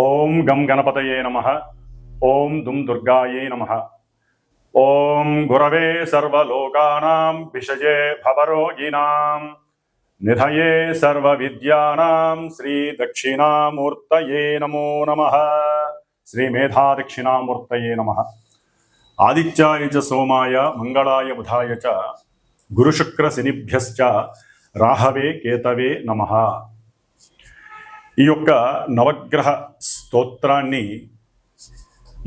ఓం గం గణపతయే నమః. ఓం దుం దుర్గాయే నమః. ఓం గురవే సర్వలోకానాం విషజే భవరోగిణాం నిధయే సర్వవిద్యానాం శ్రీ దక్షిణామూర్తయే నమో నమః. శ్రీ మేధా దక్షిణామూర్తయే నమః. ఆదిత్యాయ చ సోమాయ మంగళాయ బుధాయ చ గురుశుక్ర శనిభ్యశ్చ రాహవే కేతవే నమః. ఈ యొక్క నవగ్రహ స్తోత్రాన్ని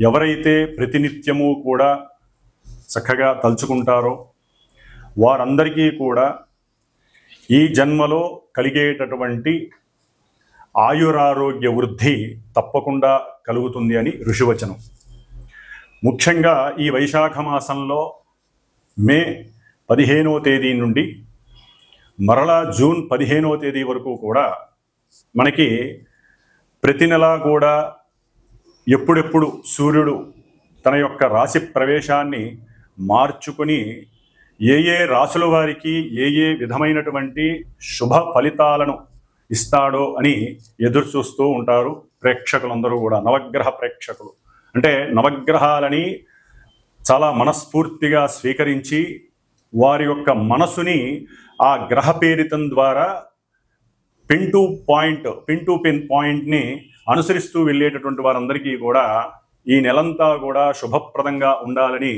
ఎవరైతే ప్రతినిత్యము కూడా చక్కగా తలుచుకుంటారో వారందరికీ కూడా ఈ జన్మలో కలిగేటటువంటి ఆయురారోగ్య వృద్ధి తప్పకుండా కలుగుతుంది అని ఋషివచనం. ముఖ్యంగా ఈ వైశాఖ మాసంలో మే 15వ తేదీ నుండి మరలా జూన్ 15వ తేదీ వరకు కూడా మనకి ప్రతి నెల కూడా ఎప్పుడెప్పుడు సూర్యుడు తన యొక్క రాశి ప్రవేశాన్ని మార్చుకుని ఏ ఏ రాశుల వారికి ఏ ఏ విధమైనటువంటి శుభ ఫలితాలను ఇస్తాడో అని ఎదురు చూస్తూ ఉంటారు ప్రేక్షకులందరూ కూడా. నవగ్రహ ప్రేక్షకులు అంటే నవగ్రహాలని చాలా మనస్ఫూర్తిగా స్వీకరించి వారి యొక్క మనసుని ఆ గ్రహ పేరితం ద్వారా పిన్ టు పిన్ పాయింట్ని అనుసరిస్తూ వెళ్ళేటటువంటి వారందరికీ కూడా ఈ నెలంతా కూడా శుభప్రదంగా ఉండాలని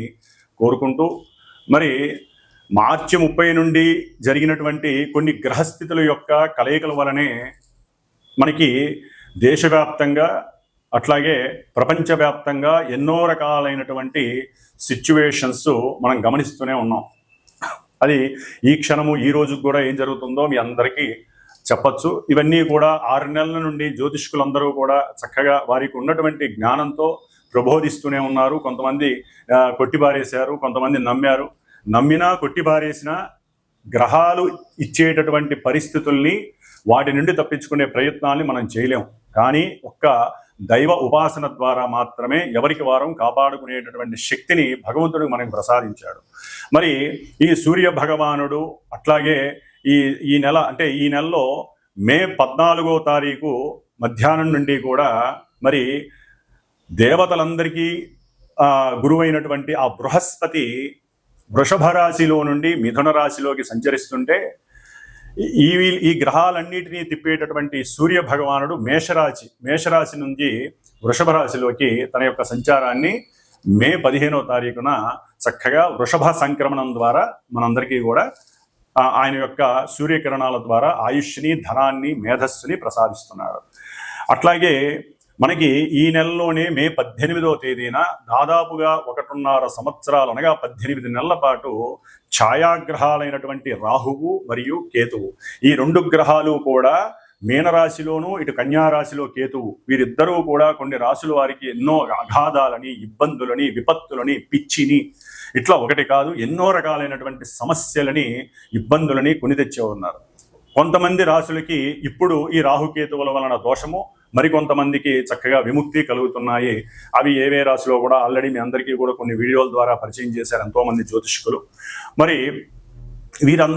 కోరుకుంటూ, మరి మార్చి 30 నుండి జరిగినటువంటి కొన్ని గ్రహస్థితుల యొక్క కలయికల వలనే మనకి దేశవ్యాప్తంగా అట్లాగే ప్రపంచవ్యాప్తంగా ఎన్నో రకాలైనటువంటి సిచ్యువేషన్స్ మనం గమనిస్తూనే ఉన్నాం. అది ఈ క్షణము ఈ రోజుకు కూడా ఏం జరుగుతుందో మీ అందరికీ చెప్పచ్చు. ఇవన్నీ కూడా 6 నెలల నుండి జ్యోతిష్కులందరూ కూడా చక్కగా వారికి ఉన్నటువంటి జ్ఞానంతో ప్రబోధిస్తూనే ఉన్నారు. కొంతమంది కొట్టిబారేశారు, కొంతమంది నమ్మారు. నమ్మినా కొట్టిబారేసిన గ్రహాలు ఇచ్చేటటువంటి పరిస్థితుల్ని వాటి నుండి తప్పించుకునే ప్రయత్నాన్ని మనం చేయలేం. కానీ ఒక్క దైవ ఉపాసన ద్వారా మాత్రమే ఎవరికి వారం కాపాడుకునేటటువంటి శక్తిని భగవంతుడు మనకు ప్రసాదించాడు. మరి ఈ సూర్య భగవానుడు అట్లాగే ఈ నెల అంటే ఈ నెలలో మే 14వ తారీఖు మధ్యాహ్నం నుండి కూడా మరి దేవతలందరికీ గురువైనటువంటి ఆ బృహస్పతి వృషభ రాశిలో నుండి మిథున రాశిలోకి సంచరిస్తుంటే ఈ గ్రహాలన్నిటినీ తిప్పేటటువంటి సూర్య భగవానుడు మేషరాశి నుంచి వృషభ రాశిలోకి తన యొక్క సంచారాన్ని మే 15వ తారీఖున చక్కగా వృషభ సంక్రమణం ద్వారా మనందరికీ కూడా ఆయన యొక్క సూర్యకిరణాల ద్వారా ఆయుష్ని, ధనాన్ని, మేధస్సుని ప్రసాదిస్తున్నాడు. అట్లాగే మనకి ఈ నెలలోనే మే 18వ తేదీన దాదాపుగా 1.5 సంవత్సరాలు అనగా 18 నెలల పాటు ఛాయాగ్రహాలైనటువంటి రాహువు మరియు కేతువు, ఈ 2 గ్రహాలు కూడా మీనరాశిలోను ఇటు కన్యారాశిలో కేతువు, వీరిద్దరూ కూడా కొన్ని రాశుల వారికి ఎన్నో అగాధాలని, ఇబ్బందులని, విపత్తులని, పిచ్చిని, ఇట్లా ఒకటి కాదు ఎన్నో రకాలైనటువంటి సమస్యలని, ఇబ్బందులని కొని తెచ్చే ఉన్నారు. కొంతమంది రాశులకి ఇప్పుడు ఈ రాహుకేతువుల వలన దోషము, మరికొంతమందికి చక్కగా విముక్తి కలుగుతున్నాయి. అవి ఏవే రాశిలో కూడా ఆల్రెడీ మీ అందరికీ కూడా కొన్ని వీడియోల ద్వారా పరిచయం చేశారు ఎంతోమంది జ్యోతిష్కులు. మరి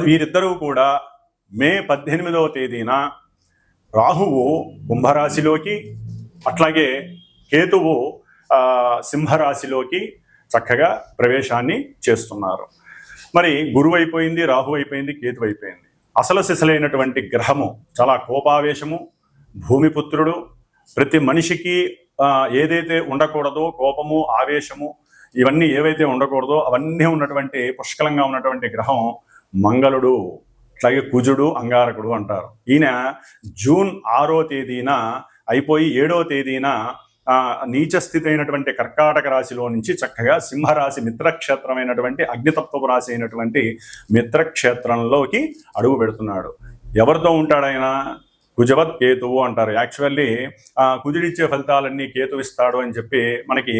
వీరిద్దరూ కూడా మే 18వ తేదీన రాహువు కుంభరాశిలోకి అట్లాగే కేతువు సింహరాశిలోకి చక్కగా ప్రవేశాన్ని చేస్తున్నారు. మరి గురువు అయిపోయింది, రాహు అయిపోయింది, కేతు అయిపోయింది. అసలు సిసలైనటువంటి గ్రహము, చాలా కోపావేశము, భూమిపుత్రుడు, ప్రతి మనిషికి ఏదైతే ఉండకూడదో కోపము, ఆవేశము, ఇవన్నీ ఏవైతే ఉండకూడదో అవన్నీ ఉన్నటువంటి పుష్కలంగా ఉన్నటువంటి గ్రహం మంగళుడు, అట్లాగే కుజుడు, అంగారకుడు అంటారు. ఈయన జూన్ 6వ తేదీన అయిపోయి 7వ తేదీన నీచస్థితి అయినటువంటి కర్కాటక రాశిలో నుంచి చక్కగా సింహరాశి మిత్రక్షేత్రమైనటువంటి అగ్నితత్వపు రాశి అయినటువంటి మిత్రక్షేత్రంలోకి అడుగు పెడుతున్నాడు. ఎవరితో ఉంటాడు ఆయన? కుజవత్ కేతువు అంటారు. యాక్చువల్లీ కుజుడిచ్చే ఫలితాలన్నీ కేతు ఇస్తాడు అని చెప్పి మనకి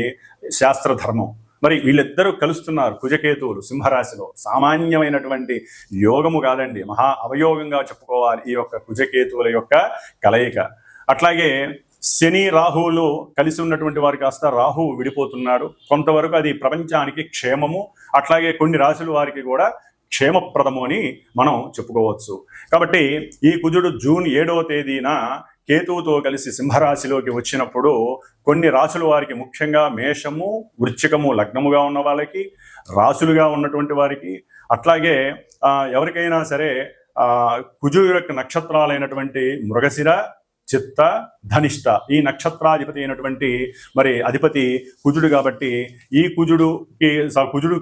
శాస్త్రధర్మం. మరి వీళ్ళిద్దరూ కలుస్తున్నారు, కుజకేతువులు సింహరాశిలో. సామాన్యమైనటువంటి యోగము కాదండి, మహా అవయోగంగా చెప్పుకోవాలి ఈ యొక్క కుజకేతువుల యొక్క కలయిక. అట్లాగే శని రాహువులు కలిసి ఉన్నటువంటి వారు కాస్త రాహువు విడిపోతున్నాడు. కొంతవరకు అది ప్రపంచానికి క్షేమము, అట్లాగే కొన్ని రాశుల వారికి కూడా క్షేమప్రదము అని మనం చెప్పుకోవచ్చు. కాబట్టి ఈ కుజుడు జూన్ 7వ తేదీన కేతువుతో కలిసి సింహరాశిలోకి వచ్చినప్పుడు కొన్ని రాశుల వారికి, ముఖ్యంగా మేషము, వృశ్చికము లగ్నముగా ఉన్న వాళ్ళకి, రాశులుగా ఉన్నటువంటి వారికి, అట్లాగే ఎవరికైనా సరే కుజుడు యొక్క నక్షత్రాలైనటువంటి మృగశిర, చిత్త, ధనిష్ట ఈ నక్షత్రాధిపతి అయినటువంటి మరి అధిపతి కుజుడు కాబట్టి ఈ కుజుడు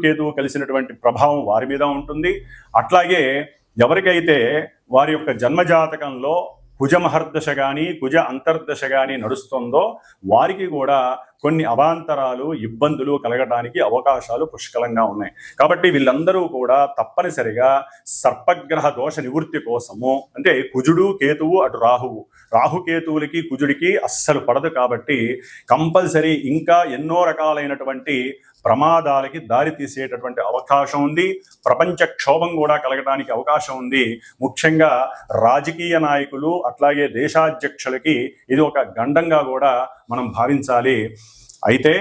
కేతువు కలిసినటువంటి ప్రభావం వారి మీద ఉంటుంది. అట్లాగే ఎవరికైతే వారి యొక్క జన్మజాతకంలో కుజ మహర్దశ కానీ కుజ అంతర్దశ కానీ నడుస్తుందో వారికి కూడా కొన్ని అవాంతరాలు, ఇబ్బందులు కలగడానికి అవకాశాలు పుష్కలంగా ఉన్నాయి. కాబట్టి వీళ్ళందరూ కూడా తప్పనిసరిగా సర్పగ్రహ దోష నివృత్తి కోసము, అంటే కుజుడు కేతువు అటు రాహుకేతువులకి కుజుడికి అస్సలు పడదు కాబట్టి కంపల్సరీ ఇంకా ఎన్నో రకాలైనటువంటి ప్రమాదాలకి దారి తీసేటటువంటి అవకాశం ఉంది. ప్రపంచ క్షోభం కూడా కలగడానికి అవకాశం ఉంది. ముఖ్యంగా రాజకీయ నాయకులు అట్లాగే దేశాధ్యక్షులకి ఇది ఒక గండంగా కూడా మనం భావించాలి. అయితే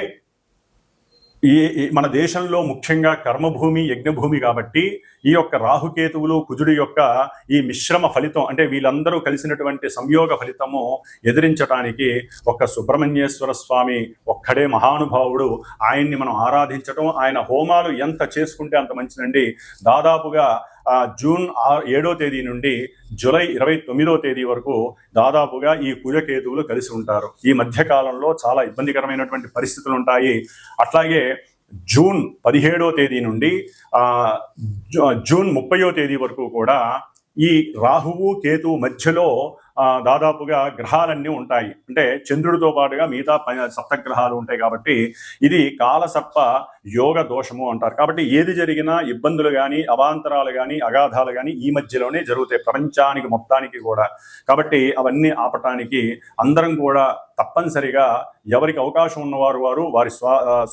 మన దేశంలో ముఖ్యంగా కర్మభూమి, యజ్ఞభూమి కాబట్టి ఈ యొక్క రాహుకేతువులు కుజుడి యొక్క ఈ మిశ్రమ ఫలితం, అంటే వీళ్ళందరూ కలిసినటువంటి సంయోగ ఫలితము ఎదిరించడానికి ఒక్క సుబ్రహ్మణ్యేశ్వర స్వామి ఒక్కడే మహానుభావుడు. ఆయన్ని మనం ఆరాధించటం, ఆయన హోమాలు ఎంత చేసుకుంటే అంత మంచిదండి. దాదాపుగా జూన్ 7వ తేదీ నుండి జూలై 29వ తేదీ వరకు దాదాపుగా ఈ కుజకేతువులు కలిసి ఉంటారు. ఈ మధ్యకాలంలో చాలా ఇబ్బందికరమైనటువంటి పరిస్థితులు ఉంటాయి. అట్లాగే జూన్ 17వ తేదీ నుండి జూన్ 30వ తేదీ వరకు కూడా ఈ రాహువు కేతువు మధ్యలో దాదాపుగా గ్రహాలన్నీ ఉంటాయి. అంటే చంద్రుడితో పాటుగా మిగతా సప్తగ్రహాలు ఉంటాయి కాబట్టి ఇది కాలసర్ప యోగ దోషము అంటారు. కాబట్టి ఏది జరిగినా ఇబ్బందులు కానీ, అవాంతరాలు కానీ, అగాధాలు కానీ ఈ మధ్యలోనే జరుగుతాయి ప్రపంచానికి మొత్తానికి కూడా. కాబట్టి అవన్నీ ఆపటానికి అందరం కూడా తప్పనిసరిగా ఎవరికి అవకాశం ఉన్నవారు వారి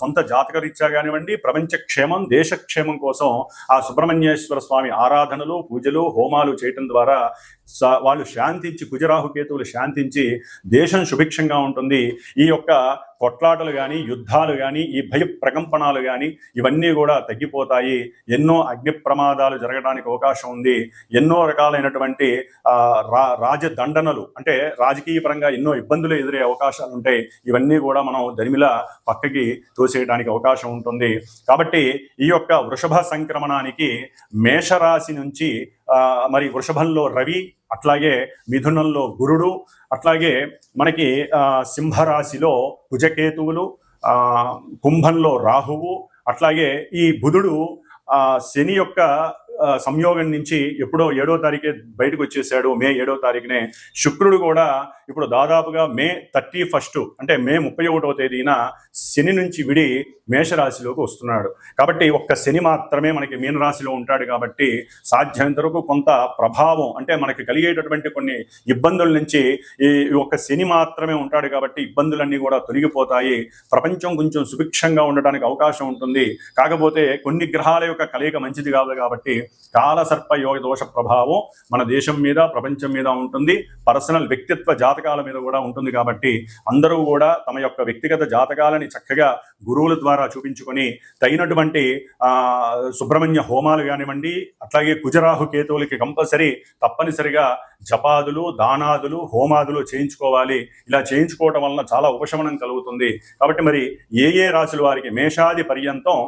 సొంత జాతకరీత్యా కానివ్వండి, ప్రపంచ క్షేమం, దేశక్షేమం కోసం ఆ సుబ్రహ్మణ్యేశ్వర స్వామి ఆరాధనలు, పూజలు, హోమాలు చేయటం ద్వారా వాళ్ళు శాంతించి, కుజరాహుకేతువులు శాంతించి దేశం సుభిక్షంగా ఉంటుంది. ఈ యొక్క కొట్లాటలు కానీ, యుద్ధాలు కానీ, ఈ భయ ప్రకంపనాలు కానీ ఇవన్నీ కూడా తగ్గిపోతాయి. ఎన్నో అగ్ని ప్రమాదాలు జరగడానికి అవకాశం ఉంది. ఎన్నో రకాలైనటువంటి రాజదండనలు, అంటే రాజకీయ పరంగా ఎన్నో ఇబ్బందులు ఎదురే అవకాశాలు ఉంటాయి. ఇవన్నీ కూడా మనం దరిమిలా పక్కకి తోసేయడానికి అవకాశం ఉంటుంది. కాబట్టి ఈ యొక్క వృషభ సంక్రమణానికి మేషరాశి నుంచి మరి వృషభంలో రవి, అట్లాగే మిథునంలో గురుడు, అట్లాగే మనకి సింహరాశిలో కుజకేతువులు, కుంభంలో రాహువు, అట్లాగే ఈ బుధుడు శని యొక్క సంయోగం నుంచి ఎప్పుడో 7వ తారీఖే బయటకు వచ్చేసాడు. మే 7వ తారీఖునే. శుక్రుడు కూడా ఇప్పుడు దాదాపుగా మే 31 అంటే మే 31వ తేదీన శని నుంచి విడి మేషరాశిలోకి వస్తున్నాడు. కాబట్టి ఒక్క శని మాత్రమే మనకి మీనరాశిలో ఉంటాడు. కాబట్టి సాధ్యమైనంత వరకు కొంత ప్రభావం, అంటే మనకి కలిగేటటువంటి కొన్ని ఇబ్బందుల నుంచి ఈ ఒక్క శని మాత్రమే ఉంటాడు. కాబట్టి ఇబ్బందులన్నీ కూడా తొలగిపోతాయి. ప్రపంచం కొంచెం సుభిక్షంగా ఉండడానికి అవకాశం ఉంటుంది. కాకపోతే కొన్ని గ్రహాల యొక్క కలయిక మంచిది కాదు కాబట్టి కాలసర్ప యోగ దోష ప్రభావం మన దేశం మీద, ప్రపంచం మీద ఉంటుంది. పర్సనల్ వ్యక్తిత్వ జాతకాల మీద కూడా ఉంటుంది. కాబట్టి అందరూ కూడా తమ యొక్క వ్యక్తిగత జాతకాలని చక్కగా గురువుల ద్వారా చూపించుకొని తగినటువంటి సుబ్రహ్మణ్య హోమాలు కానివ్వండి, అట్లాగే కుజరాహు కేతువులకి కంపల్సరీ తప్పనిసరిగా జపాదులు, దానాదులు, హోమాదులు చేయించుకోవాలి. ఇలా చేయించుకోవటం వలన చాలా ఉపశమనం కలుగుతుంది. కాబట్టి మరి ఏ రాశుల వారికి, మేషాది పర్యంతం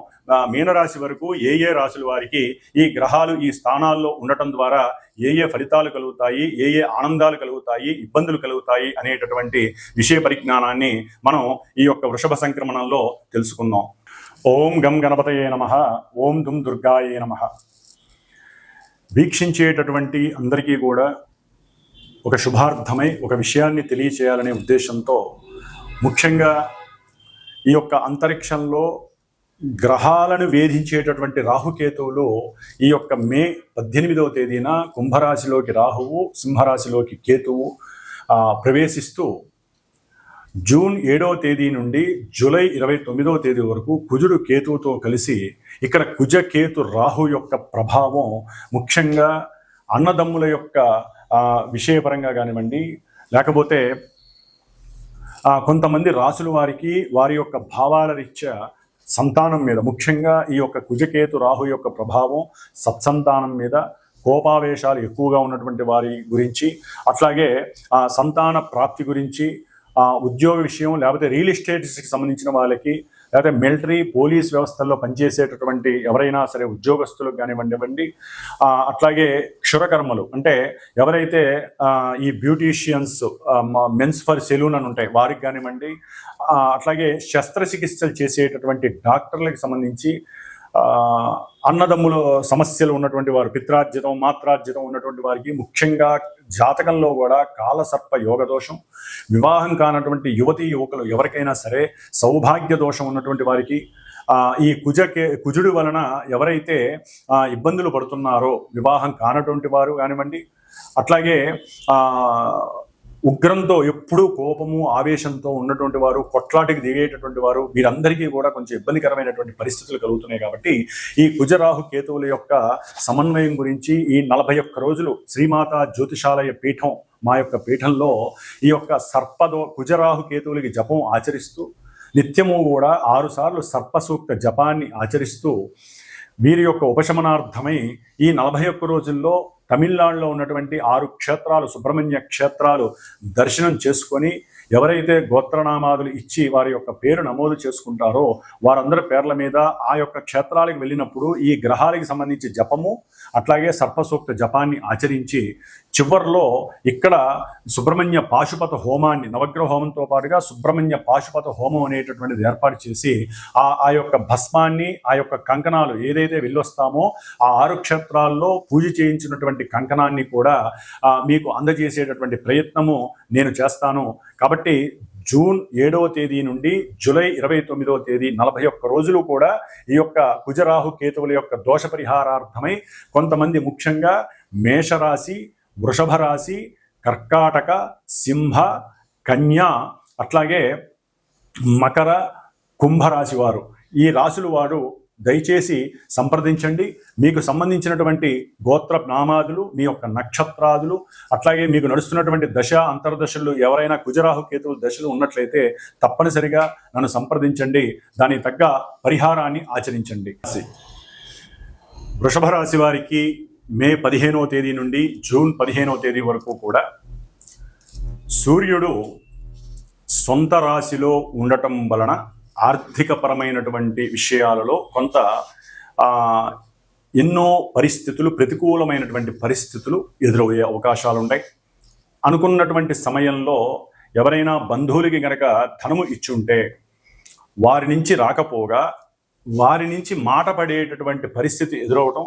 మీనరాశి వరకు ఏ రాశుల వారికి ఈ గ్రహాలు ఈ స్థానాల్లో ఉండటం ద్వారా ఏ ఫలితాలు కలుగుతాయి, ఏ ఆనందాలు కలుగుతాయి, ఇబ్బందులు కలుగుతాయి అనేటటువంటి విషయ పరిజ్ఞానాన్ని మనం ఈ యొక్క వృషభ సంక్రమణంలో తెలుసుకుందాం. ఓం గం గణపతయే నమః. ఓం దుం దుర్గాయే నమః. వీక్షించేటటువంటి అందరికీ కూడా ఒక శుభార్థమై ఒక విషయాన్ని తెలియచేయాలనే ఉద్దేశంతో ముఖ్యంగా ఈ యొక్క అంతరిక్షంలో గ్రహాలను వేధించేటటువంటి రాహుకేతువులు ఈ యొక్క మే 18వ తేదీన కుంభరాశిలోకి రాహువు, సింహరాశిలోకి కేతువు ప్రవేశిస్తూ జూన్ 7వ తేదీ నుండి జూలై 29వ తేదీ వరకు కుజుడు కేతువుతో కలిసి ఇక్కడ కుజకేతు రాహు యొక్క ప్రభావం ముఖ్యంగా అన్నదమ్ముల యొక్క విషయపరంగా కానివ్వండి, లేకపోతే కొంతమంది రాసుల వారికి వారి యొక్క భావాల రీత్యా సంతానం మీద, ముఖ్యంగా ఈ యొక్క కుజకేతు రాహు యొక్క ప్రభావం సత్సంతానం మీద, కోపావేశాలు ఎక్కువగా ఉన్నటువంటి వారి గురించి, అట్లాగే సంతాన ప్రాప్తి గురించి, ఉద్యోగ విషయం, లేకపోతే రియల్ ఎస్టేట్స్కి సంబంధించిన వాళ్ళకి, లేకపోతే మిలిటరీ పోలీస్ వ్యవస్థల్లో పనిచేసేటటువంటి ఎవరైనా సరే ఉద్యోగస్తులకు కానివ్వండి, అట్లాగే క్షురకర్మలు అంటే ఎవరైతే ఈ బ్యూటీషియన్స్, మెన్స్ ఫర్ సెలూన్ అని ఉంటాయి వారికి కానివ్వండి, అట్లాగే శస్త్రచికిత్సలు చేసేటటువంటి డాక్టర్లకు సంబంధించి, అన్నదమ్ముల సమస్యలు ఉన్నటువంటి వారు, పిత్రార్జితం మాత్రార్జితం ఉన్నటువంటి వారికి, ముఖ్యంగా జాతకంలో కూడా కాలసర్ప యోగ దోషం, వివాహం కానటువంటి యువతీ యువకులు ఎవరికైనా సరే సౌభాగ్య దోషం ఉన్నటువంటి వారికి, ఈ కుజుడి వలన ఎవరైతే ఇబ్బందులు పడుతున్నారో వివాహం కానటువంటి వారు కానివ్వండి, అట్లాగే ఉగ్రంతో ఎప్పుడూ కోపము ఆవేశంతో ఉన్నటువంటి వారు, కొట్లాటికి దిగేటటువంటి వారు, వీరందరికీ కూడా కొంచెం ఇబ్బందికరమైనటువంటి పరిస్థితులు కలుగుతున్నాయి. కాబట్టి ఈ కుజరాహు కేతువుల యొక్క సమన్వయం గురించి ఈ 41 రోజులు శ్రీమాత జ్యోతిషాలయ పీఠం, మా యొక్క పీఠంలో ఈ యొక్క కుజరాహు కేతువులకి జపం ఆచరిస్తూ, నిత్యము కూడా 6 సార్లు సర్పసూక్త జపాన్ని ఆచరిస్తూ వీరి యొక్క ఉపశమనార్థమై ఈ 41 రోజుల్లో తమిళనాడులో ఉన్నటువంటి 6 క్షేత్రాలు, సుబ్రహ్మణ్య క్షేత్రాలు దర్శనం చేసుకొని, ఎవరైతే గోత్రనామాదులు ఇచ్చి వారి యొక్క పేరు నమోదు చేసుకుంటారో వారందరి పేర్ల మీద ఆ యొక్క క్షేత్రాలకు వెళ్ళినప్పుడు ఈ గ్రహాలకు సంబంధించి జపము, అట్లాగే సర్పసూక్త జపాన్ని ఆచరించి చివర్లో ఇక్కడ సుబ్రహ్మణ్య పాశుపత హోమాన్ని, నవగ్రహ హోమంతో పాటుగా సుబ్రహ్మణ్య పాశుపత హోమం అనేటటువంటిది ఏర్పాటు చేసి ఆ యొక్క భస్మాన్ని, ఆ యొక్క కంకణాలు ఏదైతే వెళ్ళొస్తామో ఆ 6 క్షేత్రాల్లో పూజ చేయించినటువంటి కంకణాన్ని కూడా మీకు అందజేసేటటువంటి ప్రయత్నము నేను చేస్తాను. కాబట్టి జూన్ 7వ తేదీ నుండి జూలై 29వ తేదీ 41 రోజులు కూడా ఈ యొక్క కుజరాహు కేతువుల యొక్క దోష పరిహారార్థమై కొంతమంది ముఖ్యంగా మేషరాశి, వృషభ రాశి, కర్కాటక, సింహ, కన్యా, అట్లాగే మకర, కుంభరాశి వారు, ఈ రాశుల వారు దయచేసి సంప్రదించండి. మీకు సంబంధించినటువంటి గోత్ర నామాదులు, మీ యొక్క నక్షత్రాదులు, అట్లాగే మీకు నడుస్తున్నటువంటి దశ అంతర్దశలు ఎవరైనా కుజరాహు కేతువుల దశలు ఉన్నట్లయితే తప్పనిసరిగా నన్ను సంప్రదించండి. దానికి తగ్గ పరిహారాన్ని ఆచరించండి. వృషభ రాశి వారికి మే 15వ తేదీ నుండి జూన్ 15వ తేదీ వరకు కూడా సూర్యుడు సొంత రాశిలో ఉండటం వలన ఆర్థికపరమైనటువంటి విషయాలలో కొంత ఎన్నో పరిస్థితులు, ప్రతికూలమైనటువంటి పరిస్థితులు ఎదురయ్యే అవకాశాలు ఉంటాయి. అనుకున్నటువంటి సమయంలో ఎవరైనా బంధువులకి గనక ధనము ఇచ్చుంటే వారి నుంచి రాకపోగా వారి నుంచి మాట పడేటటువంటి పరిస్థితి ఎదురవటం,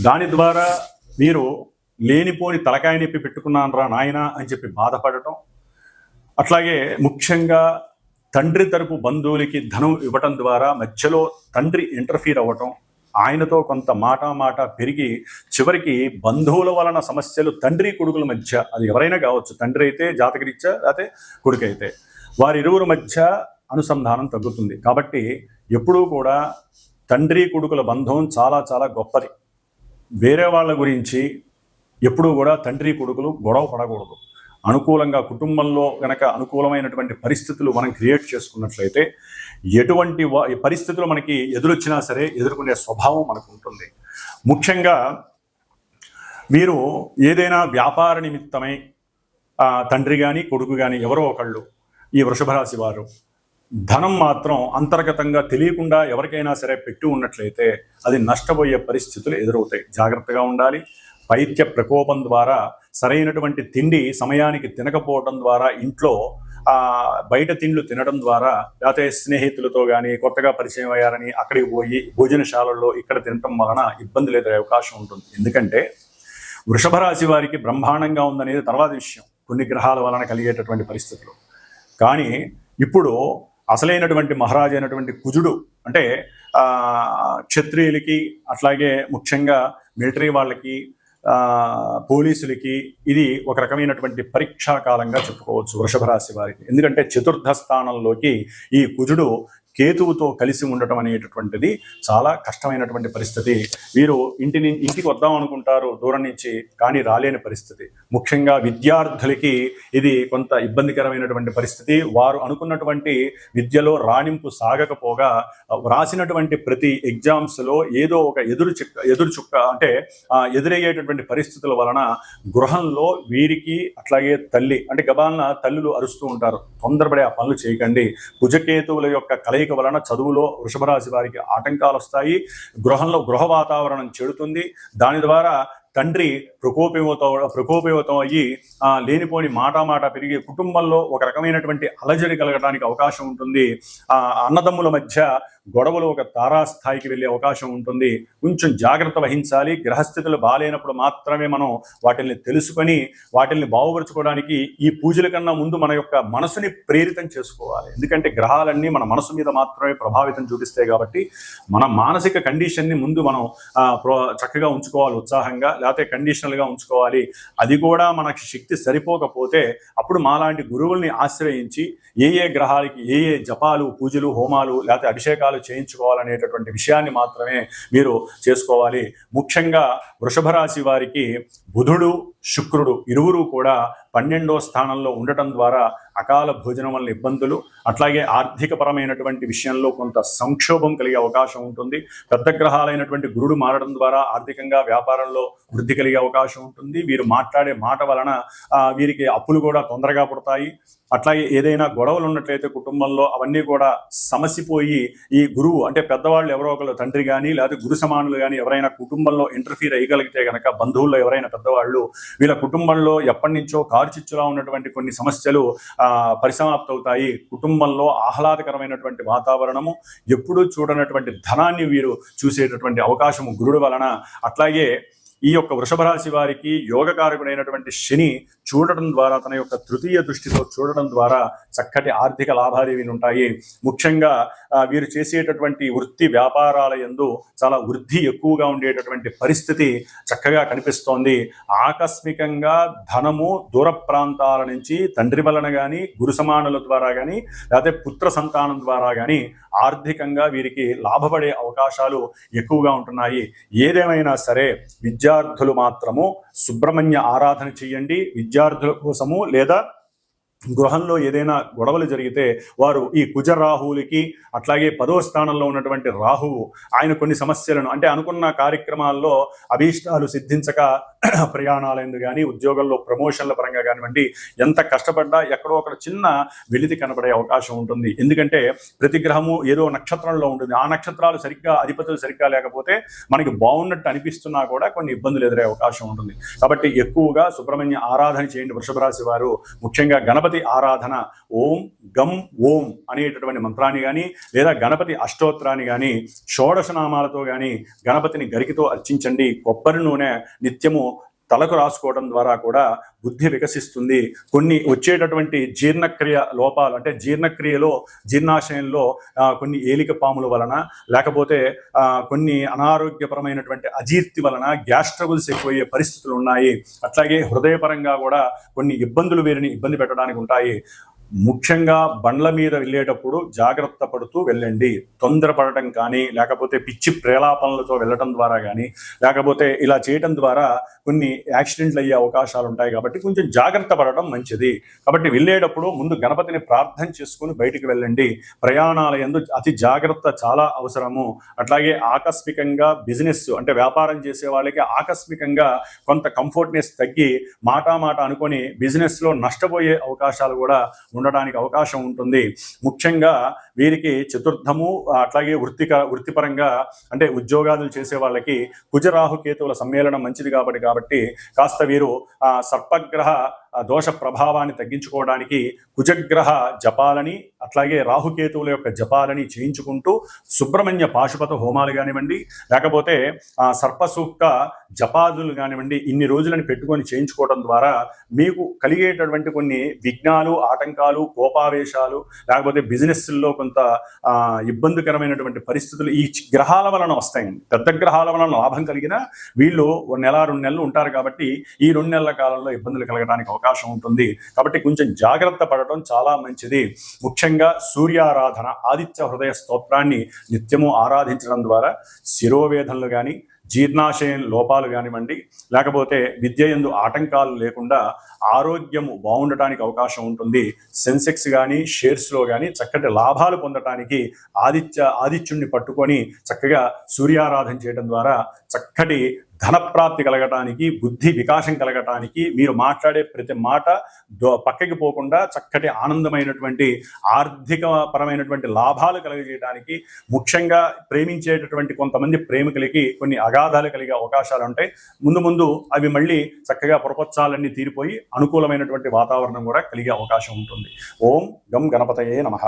దాని ద్వారా మీరు లేనిపోని తలకాయ నొప్పి పెట్టుకున్నానరా నాయన అని చెప్పి బాధపడటం, అట్లాగే ముఖ్యంగా తండ్రి తరపు బంధువులకి ధనం ఇవ్వటం ద్వారా మధ్యలో తండ్రి ఇంటర్ఫీర్ అవ్వటం, ఆయనతో కొంత మాట పెరిగి చివరికి బంధువుల వలన సమస్యలు తండ్రి కొడుకుల మధ్య, అది ఎవరైనా కావచ్చు, తండ్రి అయితే జాతకరీత్యా లేకపోతే కొడుకైతే, వారిరువురు మధ్య అనుసంధానం తగ్గుతుంది. కాబట్టి ఎప్పుడూ కూడా తండ్రి కొడుకుల బంధం చాలా చాలా గొప్పది. వేరే వాళ్ళ గురించి ఎప్పుడూ కూడా తండ్రి కొడుకులు గొడవ పడకూడదు. అనుకూలంగా కుటుంబంలో గనక అనుకూలమైనటువంటి పరిస్థితులు మనం క్రియేట్ చేసుకున్నట్లయితే ఎటువంటి పరిస్థితులు మనకి ఎదురొచ్చినా సరే ఎదుర్కొనే స్వభావం మనకు ఉంటుంది. ముఖ్యంగా మీరు ఏదైనా వ్యాపార నిమిత్తమై తండ్రి కానీ కొడుకు కానీ ఎవరో ఒకళ్ళు ఈ వృషభ రాశి వారు ధనం మాత్రం అంతర్గతంగా తెలియకుండా ఎవరికైనా సరే పెట్టి ఉన్నట్లయితే అది నష్టపోయే పరిస్థితులు ఎదురవుతాయి. జాగ్రత్తగా ఉండాలి. పైత్య ప్రకోపం ద్వారా, సరైనటువంటి తిండి సమయానికి తినకపోవడం ద్వారా, ఇంట్లో బయట తిండ్లు తినడం ద్వారా, లేకపోతే స్నేహితులతో కానీ కొత్తగా పరిచయం అయ్యారని అక్కడికి పోయి భోజనశాలల్లో ఇక్కడ తినటం వలన ఇబ్బందులు ఎదురయ్యే అవకాశం ఉంటుంది. ఎందుకంటే వృషభ రాశి వారికి బ్రహ్మాండంగా ఉందనేది తర్వాత విషయం, కొన్ని గ్రహాల వలన కలిగేటటువంటి పరిస్థితులు. కానీ ఇప్పుడు అసలైనటువంటి మహారాజు అయినటువంటి కుజుడు అంటే క్షత్రియులకి, అట్లాగే ముఖ్యంగా మిలిటరీ వాళ్ళకి, పోలీసులకి ఇది ఒక రకమైనటువంటి పరీక్షా కాలంగా చెప్పుకోవచ్చు వృషభ రాశి వారికి. ఎందుకంటే చతుర్థ స్థానంలోకి ఈ కుజుడు కేతువుతో కలిసి ఉండటం అనేటటువంటిది చాలా కష్టమైనటువంటి పరిస్థితి. వీరు ఇంటికి వద్దాం అనుకుంటారు దూరం నుంచి, కానీ రాలేని పరిస్థితి. ముఖ్యంగా విద్యార్థులకి ఇది కొంత ఇబ్బందికరమైనటువంటి పరిస్థితి. వారు అనుకున్నటువంటి విద్యలో రాణింపు సాగకపోగా రాసినటువంటి ప్రతి ఎగ్జామ్స్లో ఏదో ఒక ఎదురు చుక్క అంటే ఎదురయ్యేటటువంటి పరిస్థితుల వలన గృహంలో వీరికి అట్లాగే తల్లి అంటే గబాలన తల్లులు అరుస్తూ ఉంటారు. తొందరపడే ఆ పనులు చేయకండి. కుజకేతువుల యొక్క కలయిక వలన చదువులో వృషభ రాశి వారికి ఆటంకాలు వస్తాయి. గృహ వాతావరణం చెడుతుంది. దాని ద్వారా తండ్రి ప్రకోపంతో అయ్యి లేనిపోని మాట పెరిగి కుటుంబంలో ఒక రకమైనటువంటి అలజడి కలగడానికి అవకాశం ఉంటుంది. అన్నదమ్ముల మధ్య గొడవలు ఒక తారాస్థాయికి వెళ్ళే అవకాశం ఉంటుంది. కొంచెం జాగ్రత్త వహించాలి. గ్రహస్థితులు బాగాలేనప్పుడు మాత్రమే మనం వాటిల్ని తెలుసుకొని వాటిల్ని బాగుపరుచుకోవడానికి ఈ పూజల కన్నా ముందు మన యొక్క మనసుని ప్రేరితం చేసుకోవాలి. ఎందుకంటే గ్రహాలన్నీ మన మనసు మీద మాత్రమే ప్రభావితం చూపిస్తాయి కాబట్టి మన మానసిక కండిషన్ని ముందు మనం చక్కగా ఉంచుకోవాలి. ఉత్సాహంగా లేకపోతే కండిషనల్గా ఉంచుకోవాలి. అది కూడా మనకి శక్తి సరిపోకపోతే అప్పుడు మాలాంటి గురువుల్ని ఆశ్రయించి ఏ గ్రహాలకి ఏ జపాలు పూజలు హోమాలు లేకపోతే అభిషేకాలు చేయించుకోవాలనేటటువంటి విషయాన్ని మాత్రమే మీరు చేసుకోవాలి. ముఖ్యంగా వృషభ రాశి వారికి బుధుడు శుక్రుడు ఇరువురు కూడా 12వ స్థానంలో ఉండటం ద్వారా అకాల భోజనం వల్ల ఇబ్బందులు, అట్లాగే ఆర్థికపరమైనటువంటి విషయంలో కొంత సంక్షోభం కలిగే అవకాశం ఉంటుంది. పెద్ద గ్రహాలైనటువంటి గురుడు మారడం ద్వారా ఆర్థికంగా వ్యాపారంలో వృద్ధి కలిగే అవకాశం ఉంటుంది. వీరు మాట్లాడే మాట వలన వీరికి అప్పులు కూడా తొందరగా పుడతాయి. అట్లాగే ఏదైనా గొడవలు ఉన్నట్లయితే కుటుంబంలో అవన్నీ కూడా సమసిపోయి ఈ గురువు అంటే పెద్దవాళ్ళు ఎవరో ఒకరు తండ్రి కానీ లేకపోతే గురు సమానులు కానీ ఎవరైనా కుటుంబంలో ఇంటర్ఫీర్ అయ్యగలిగితే కనుక బంధువుల్లో ఎవరైనా పెద్దవాళ్ళు వీళ్ళ కుటుంబంలో ఎప్పటి నుంచో కారుచిచ్చులా ఉన్నటువంటి కొన్ని సమస్యలు పరిసమాప్తి అవుతాయి. కుటుంబంలో ఆహ్లాదకరమైనటువంటి వాతావరణము, ఎప్పుడూ చూడనటువంటి ధనాన్ని వీరు చూసేటటువంటి అవకాశము గురుడు వలన. అట్లాగే ఈ యొక్క వృషభ రాశి వారికి యోగకారకుడైనటువంటి శని చూడటం ద్వారా తన యొక్క తృతీయ దృష్టితో చూడటం ద్వారా చక్కటి ఆర్థిక లాభాలు ఇవి ఉంటాయి. ముఖ్యంగా వీరు చేసేటటువంటి వృత్తి వ్యాపారాల యందు చాలా వృద్ధి ఎక్కువగా ఉండేటటువంటి పరిస్థితి చక్కగా కనిపిస్తోంది. ఆకస్మికంగా ధనము దూర ప్రాంతాల నుంచి తండ్రి వలన కానీ గురు సమానుల ద్వారా కానీ లేకపోతే పుత్ర సంతానం ద్వారా కానీ ఆర్థికంగా వీరికి లాభపడే అవకాశాలు ఎక్కువగా ఉంటున్నాయి. ఏదేమైనా సరే విద్యార్థులు మాత్రము సుబ్రహ్మణ్య ఆరాధన చేయండి. విద్యార్థుల కోసము లేదా గృహంలో ఏదైనా గొడవలు జరిగితే వారు ఈ కుజ రాహువులకి అట్లాగే 10వ స్థానంలో ఉన్నటువంటి రాహువు ఆయన కొన్ని సమస్యలను అంటే అనుకున్న కార్యక్రమాల్లో అభీష్టాలు సిద్ధించక ప్రయాణాలందు కానీ ఉద్యోగంలో ప్రమోషన్ల పరంగా కానివ్వండి ఎంత కష్టపడ్డా ఎక్కడో ఒక చిన్న వెలితి కనబడే అవకాశం ఉంటుంది. ఎందుకంటే ప్రతి గ్రహము ఏదో నక్షత్రంలో ఉంటుంది. ఆ నక్షత్రాలు సరిగ్గా అధిపతులు సరిగ్గా లేకపోతే మనకి బాగున్నట్టు అనిపిస్తున్నా కూడా కొన్ని ఇబ్బందులు ఎదురయ్యే అవకాశం ఉంటుంది. కాబట్టి ఎక్కువగా సుబ్రహ్మణ్య ఆరాధన చేయండి వృషభ రాశి వారు. ముఖ్యంగా గణపతి ఆరాధన ఓం గం ఓం అనేటటువంటి మంత్రాన్ని కానీ లేదా గణపతి అష్టోత్తరాన్ని కానీ షోడశ నామాలతో కానీ గణపతిని గరికతో అర్చించండి. కొబ్బరి నూనె నిత్యము తలకు రాసుకోవడం ద్వారా కూడా బుద్ధి వికసిస్తుంది. కొన్ని వచ్చేటటువంటి జీర్ణక్రియ లోపాలు అంటే జీర్ణాశయంలో కొన్ని ఏలిక పాముల వలన లేకపోతే కొన్ని అనారోగ్యపరమైనటువంటి అజీర్తి వలన గ్యాస్ ట్రబుల్స్ ఎక్కువయ్యే పరిస్థితులు ఉన్నాయి. అట్లాగే హృదయపరంగా కూడా కొన్ని ఇబ్బందులు వీరిని ఇబ్బంది పెట్టడానికి ఉంటాయి. ముఖ్యంగా బండ్ల మీద వెళ్ళేటప్పుడు జాగ్రత్త పడుతూ వెళ్ళండి. తొందరపడటం కానీ లేకపోతే పిచ్చి ప్రేలాపనలతో వెళ్ళటం ద్వారా కానీ లేకపోతే ఇలా చేయటం ద్వారా కొన్ని యాక్సిడెంట్లు అయ్యే అవకాశాలు ఉంటాయి. కాబట్టి కొంచెం జాగ్రత్త పడటం మంచిది. కాబట్టి వెళ్ళేటప్పుడు ముందు గణపతిని ప్రార్థన చేసుకుని బయటికి వెళ్ళండి. ప్రయాణాల యందు అతి జాగ్రత్త చాలా అవసరము. అట్లాగే ఆకస్మికంగా బిజినెస్ అంటే వ్యాపారం చేసే వాళ్ళకి ఆకస్మికంగా కొంత కంఫర్ట్నెస్ తగ్గి మాట అనుకొని బిజినెస్లో నష్టపోయే అవకాశాలు కూడా ఉండడానికి అవకాశం ఉంటుంది. ముఖ్యంగా వీరికి చతుర్థము అట్లాగే వృత్తిపరంగా అంటే ఉద్యోగాలు చేసే వాళ్ళకి కుజరాహుకేతువుల సమ్మేళనం మంచిది కాబట్టి కాస్త వీరు సర్పగ్రహ దోష ప్రభావాన్ని తగ్గించుకోవడానికి కుజగ్రహ జపాలని అట్లాగే రాహుకేతువుల యొక్క జపాలని చేయించుకుంటూ సుబ్రహ్మణ్య పాశుపత హోమాలు కానివ్వండి లేకపోతే సర్పసూక్త జపాదులు కానివ్వండి ఇన్ని రోజులని పెట్టుకొని చేయించుకోవడం ద్వారా మీకు కలిగేటటువంటి కొన్ని విఘ్నాలు ఆటంకాలు కోపావేశాలు లేకపోతే బిజినెస్ల్లో కొంత ఇబ్బందికరమైనటువంటి పరిస్థితులు ఈ గ్రహాల వలన వస్తాయండి. పెద్ద గ్రహాల వలన లాభం కలిగిన వీళ్ళు 1 నెల 2 నెలలు ఉంటారు కాబట్టి ఈ 2 నెలల కాలంలో ఇబ్బందులు కలగడానికి అవకాశం అవకాశం ఉంటుంది. కాబట్టి కొంచెం జాగ్రత్త పడటం చాలా మంచిది. ముఖ్యంగా సూర్యారాధన, ఆదిత్య హృదయ స్తోత్రాన్ని నిత్యము ఆరాధించడం ద్వారా శిరోవేదనలు కానీ, జీర్ణాశయం లోపాలు కానివ్వండి, లేకపోతే విద్య యందు ఆటంకాలు లేకుండా ఆరోగ్యము బాగుండటానికి అవకాశం ఉంటుంది. సెన్సెక్స్ కానీ, షేర్స్లో కానీ చక్కటి లాభాలు పొందటానికి ఆదిత్యుణ్ణి పట్టుకొని చక్కగా సూర్యారాధన చేయడం ద్వారా చక్కటి ధనప్రాప్తి కలగటానికి, బుద్ధి వికాసం కలగటానికి, మీరు మాట్లాడే ప్రతి మాట పక్కకి పోకుండా చక్కటి ఆనందమైనటువంటి ఆర్థిక పరమైనటువంటి లాభాలు కలగజేయడానికి, ముఖ్యంగా ప్రేమించేటటువంటి కొంతమంది ప్రేమికులకి కొన్ని అగాధాలు కలిగే అవకాశాలు ఉంటాయి. ముందు ముందు అవి మళ్ళీ చక్కగా ప్రపంచాలన్నీ తీరిపోయి అనుకూలమైనటువంటి వాతావరణం కూడా కలిగే అవకాశం ఉంటుంది. ఓం గం గణపతయే నమః.